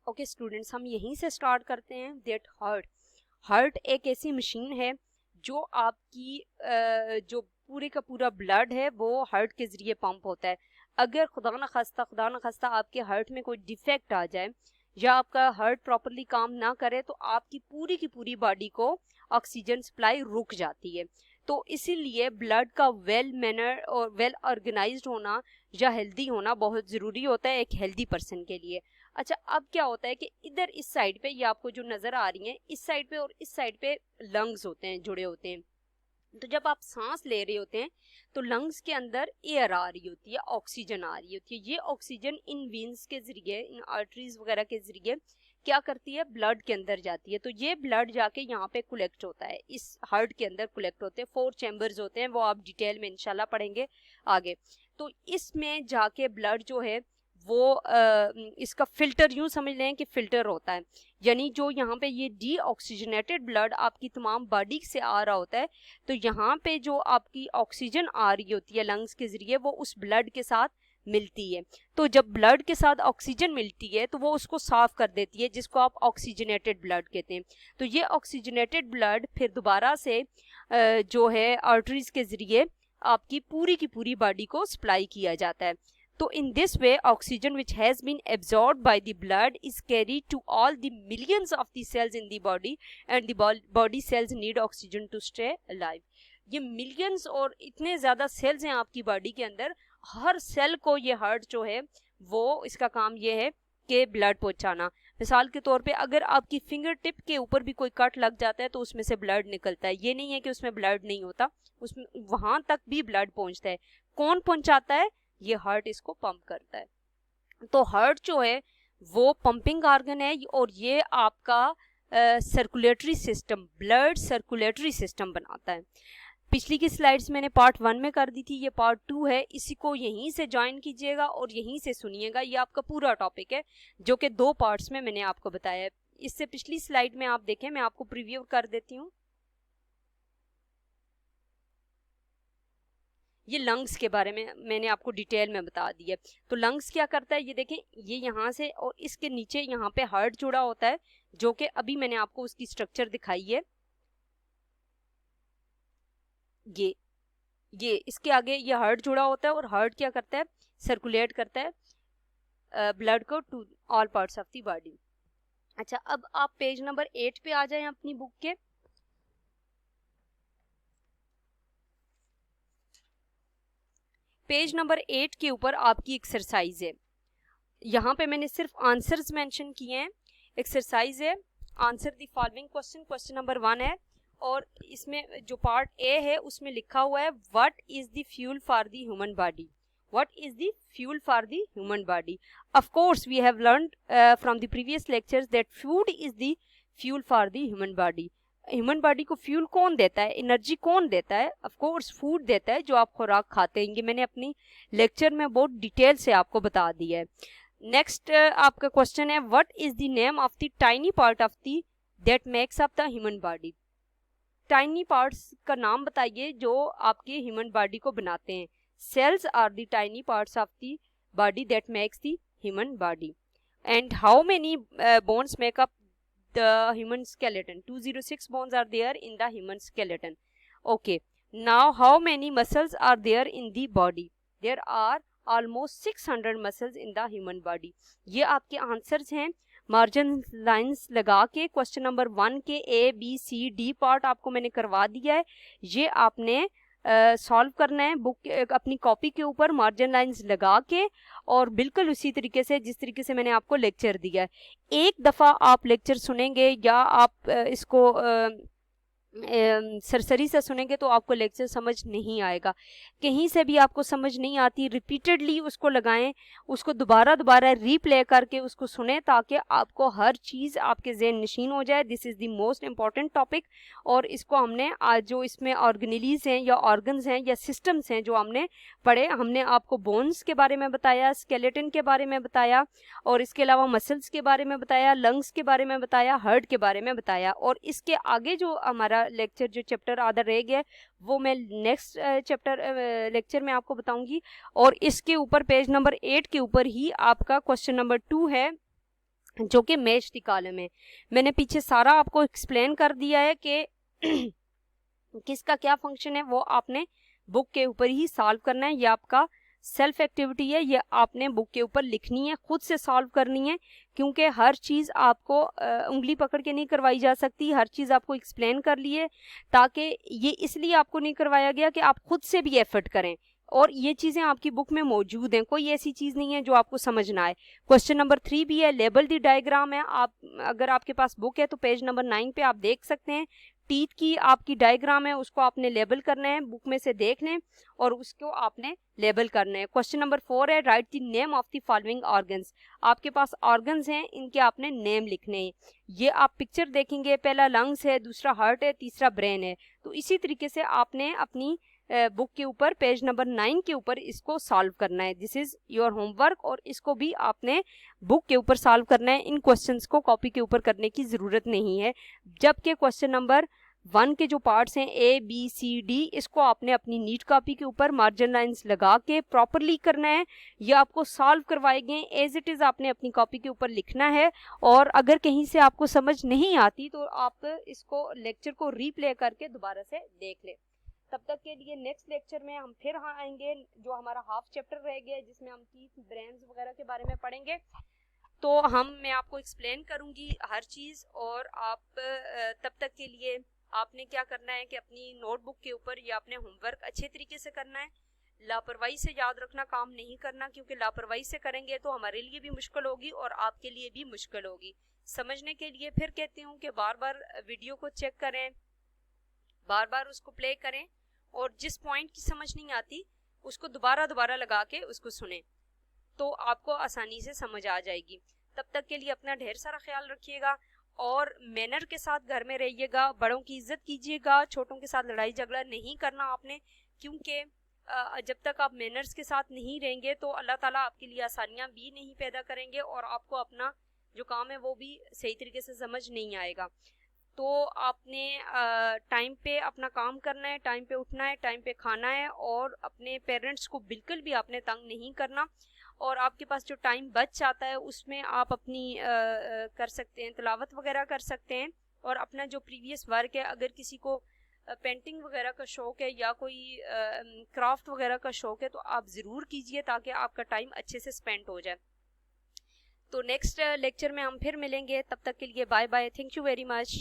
Okay students, हम यहीं से स्टार्ट करते हैं दैट हार्ट एक ऐसी मशीन है जो आपकी जो पूरे का पूरा ब्लड है वो हार्ट के ज़रिए पंप होता है। अगर खुदा न खास्ता आपके हार्ट में कोई डिफेक्ट आ जाए या आपका हार्ट प्रॉपरली काम ना करे तो आपकी पूरी की पूरी बॉडी को ऑक्सीजन सप्लाई रुक जाती है। तो इसीलिए ब्लड का वेल मैनर और वेल ऑर्गेनाइज्ड होना या हेल्दी होना बहुत ज़रूरी होता है एक हेल्दी पर्सन के लिए। अच्छा, अब क्या होता है कि इधर इस साइड पे ये आपको जो नज़र आ रही हैं, इस साइड पे और इस साइड पे लंग्स होते हैं, जुड़े होते हैं। तो जब आप सांस ले रहे होते हैं तो लंग्स के अंदर एयर आ रही होती है, ऑक्सीजन आ रही होती है। ये ऑक्सीजन इन वेन्स के जरिए, इन आर्टरीज वगैरह के जरिए क्या करती है, ब्लड के अंदर जाती है। तो ये ब्लड जाके यहाँ पे कलेक्ट होता है, इस हार्ट के अंदर कलेक्ट होते हैं। 4 चैम्बर्स होते हैं, वो आप डिटेल में इंशाल्लाह पढ़ेंगे आगे। तो इसमें जाके ब्लड जो है वो इसका फिल्टर, यूं समझ लें कि फिल्टर होता है। यानी जो यहाँ पे ये डीऑक्सीजनेटेड ब्लड आपकी तमाम बॉडी से आ रहा होता है, तो यहाँ पे जो आपकी ऑक्सीजन आ रही होती है लंग्स के जरिए वो उस ब्लड के साथ मिलती है। तो जब ब्लड के साथ ऑक्सीजन मिलती है तो वो उसको साफ कर देती है, जिसको आप ऑक्सीजनेटेड ब्लड कहते हैं। तो ये ऑक्सीजनेटेड ब्लड फिर दोबारा से जो है आर्टरीज के जरिए आपकी पूरी की पूरी बॉडी को सप्लाई किया जाता है। तो in this way oxygen which has been absorbed by the blood is carried to all the millions of the cells in the body and the body cells need oxygen to stay alive। ये millions और इतने ज़्यादा sales हैं आपकी body के अंदर, हर cell को ये हार्ट जो है वो इसका काम ये है कि ब्लड पहुंचाना। मिसाल के तौर पे अगर आपकी फिंगर टिप के ऊपर भी कोई कट लग जाता है तो उसमें से ब्लड निकलता है। ये नहीं है कि उसमें ब्लड नहीं होता, उसमें वहाँ तक भी ब्लड पहुँचता है। कौन पहुँचाता है? ये हार्ट इसको पंप करता है। तो हार्ट जो है वो पंपिंग ऑर्गन है और ये आपका circulatory system, blood circulatory system बनाता है। पिछली की स्लाइड्स मैंने पार्ट 1 में कर दी थी, ये पार्ट 2 है। इसी को यहीं से ज्वाइन कीजिएगा और यहीं से सुनिएगा। ये आपका पूरा टॉपिक है जो कि 2 पार्ट्स में मैंने आपको बताया है। इससे पिछली स्लाइड में आप देखें, मैं आपको प्रीव्यू कर देती हूँ। ये लंग्स के बारे में मैंने आपको डिटेल में बता दिया। तो लंग्स क्या करता है, ये देखें, ये यहाँ से और इसके नीचे यहाँ पे हार्ट जुड़ा होता है, जो कि अभी मैंने आपको उसकी स्ट्रक्चर दिखाई है। ये इसके आगे ये हार्ट जुड़ा होता है और हार्ट क्या करता है, सर्कुलेट करता है ब्लड को to all parts of the body. अच्छा, अब आप पेज नंबर 8 पे आ जाएं अपनी बुक के। पेज नंबर 8 के ऊपर आपकी एक्सरसाइज है। यहाँ पे मैंने सिर्फ आंसर्स मेंशन किए हैं। एक्सरसाइज है answer the following question, question number 1 है और इसमें जो पार्ट ए है उसमें लिखा हुआ है what is the fuel for the human body. What is the fuel for the human body? Of course we have learned from the previous lectures that food is the fuel for the human body. Human body को fuel कौन देता है, energy कौन देता है? Of course food देता है, जो आप खुराक खाते हैं। ये मैंने अपनी लेक्चर में बहुत डिटेल से आपको बता दिया है। नेक्स्ट आपका क्वेश्चन है what is the name of the tiny part of the that makes up the human body. Tiny parts का नाम बताइए जो आपके ह्यूमन बॉडी को बनाते हैं। Cells are the tiny parts of the body that makes the human body. And how many bones make up the human skeleton? 206 bones are there in the human skeleton. Okay, now how many muscles are there in the body? There are almost 600 muscles in the human body. ये आपके answers हैं। Margin lines लगा के question number 1 के A, B, C, D part आपको मैंने करवा दिया है। ये आपने सॉल्व करना है बुक अपनी कॉपी के ऊपर मार्जिन लाइंस लगा के, और बिल्कुल उसी तरीके से जिस तरीके से मैंने आपको लेक्चर दिया है। एक दफ़ा आप लेक्चर सुनेंगे या आप इसको सरसरी से सुनेंगे तो आपको लेक्चर समझ नहीं आएगा, कहीं से भी आपको समझ नहीं आती। रिपीटेडली उसको लगाएं, उसको दोबारा रीप्ले करके उसको सुने ताकि आपको हर चीज़ आपके ज़हन नशीन हो जाए। This is the most important topic. और इसको हमने आज जो इसमें ऑर्गेनेलीज हैं या ऑर्गन्स हैं या सिस्टम्स हैं जो हमने पढ़े, हमने आपको बोन्स के बारे में बताया, स्केलेटन के बारे में बताया, और इसके अलावा मसल्स के बारे में बताया, लंग्स के बारे में बताया, हार्ट के बारे में बताया। और इसके आगे जो हमारा लेक्चर जो चैप्टर आधा रह गया वो मैं नेक्स्ट चैप्टर लेक्चर में आपको बताऊंगी। और इसके ऊपर पेज नंबर 8 के ऊपर ही आपका क्वेश्चन नंबर 2 है जो कि मैच द कॉलम है। मैंने पीछे सारा आपको एक्सप्लेन कर दिया है कि किसका क्या फंक्शन है, वो आपने बुक के ऊपर ही सॉल्व करना है। ये आपका सेल्फ एक्टिविटी है, ये आपने बुक के ऊपर लिखनी है, खुद से सॉल्व करनी है, क्योंकि हर चीज़ आपको उंगली पकड़ के नहीं करवाई जा सकती, हर चीज़ आपको एक्सप्लेन कर लिए, ताकि ये इसलिए आपको नहीं करवाया गया कि आप खुद से भी एफर्ट करें, और ये चीज़ें आपकी बुक में मौजूद हैं, कोई ऐसी चीज़ नहीं है जो आपको समझ ना आए। क्वेश्चन नंबर 3 भी है, लेबल दी डायग्राम है। आप अगर आपके पास बुक है तो पेज नंबर 9 पे आप देख सकते हैं, टीथ की आपकी डायग्राम है, उसको आपने लेबल करना है, बुक में से देख लें और उसको आपने लेबल करना है। क्वेश्चन नंबर 4 है, right the name of the following organs. आपके पास ऑर्गन्स हैं, इनके आपने नेम लिखने हैं। ये आप पिक्चर देखेंगे, पहला लंग्स है, दूसरा हार्ट है, तीसरा ब्रेन है। तो इसी तरीके से आपने अपनी बुक के ऊपर पेज नंबर 9 के ऊपर इसको सॉल्व करना है। दिस इज योर होमवर्क, और इसको भी आपने बुक के ऊपर सॉल्व करना है। इन क्वेश्चंस को कॉपी के ऊपर करने की ज़रूरत नहीं है, जबकि क्वेश्चन नंबर 1 के जो पार्ट्स हैं A B C D, इसको आपने अपनी नीट कॉपी के ऊपर मार्जिन लाइंस लगा के प्रॉपरली करना है। ये आपको सॉल्व करवाए गए एज इट इज़, आपने अपनी कॉपी के ऊपर लिखना है। और अगर कहीं से आपको समझ नहीं आती तो आप इसको लेक्चर को रीप्ले करके दोबारा से देख लें। तब तक के लिए नेक्स्ट लेक्चर में हम फिर आएंगे, जो हमारा हाफ चैप्टर रह गया है, जिसमें हम टीथ, ब्रेन्स वगैरह के बारे में पढ़ेंगे। तो मैं आपको एक्सप्लेन करूंगी हर चीज़, और आप तब तक के लिए आपने क्या करना है कि अपनी नोटबुक के ऊपर या अपने होमवर्क अच्छे तरीके से करना है। लापरवाही से याद रखना काम नहीं करना, क्योंकि लापरवाही से करेंगे तो हमारे लिए भी मुश्किल होगी और आपके लिए भी मुश्किल होगी। समझने के लिए फिर कहती हूँ कि बार बार वीडियो को चेक करें, बार बार उसको प्ले करें, और जिस पॉइंट की समझ नहीं आती उसको दोबारा लगा के उसको सुने, तो आपको आसानी से समझ आ जाएगी। तब तक के लिए अपना ढेर सारा ख्याल रखिएगा, और मैनर के साथ घर में रहिएगा, बड़ों की इज्जत कीजिएगा, छोटों के साथ लड़ाई झगड़ा नहीं करना आपने, क्योंकि जब तक आप मैनर्स के साथ नहीं रहेंगे तो अल्लाह ताला आपके लिए आसानियाँ भी नहीं पैदा करेंगे, और आपको अपना जो काम है वो भी सही तरीके से समझ नहीं आएगा। तो आपने टाइम पे अपना काम करना है, टाइम पे उठना है, टाइम पे खाना है, और अपने पेरेंट्स को बिल्कुल भी आपने तंग नहीं करना। और आपके पास जो टाइम बच जाता है उसमें आप अपनी कर सकते हैं, तिलावत वगैरह कर सकते हैं, और अपना जो प्रीवियस वर्क है, अगर किसी को पेंटिंग वगैरह का शौक़ है या कोई क्राफ्ट वगैरह का शौक़ है तो आप ज़रूर कीजिए, ताकि आपका टाइम अच्छे से स्पेंड हो जाए। तो नेक्स्ट लेक्चर में हम फिर मिलेंगे, तब तक के लिए bye bye, thank you very much.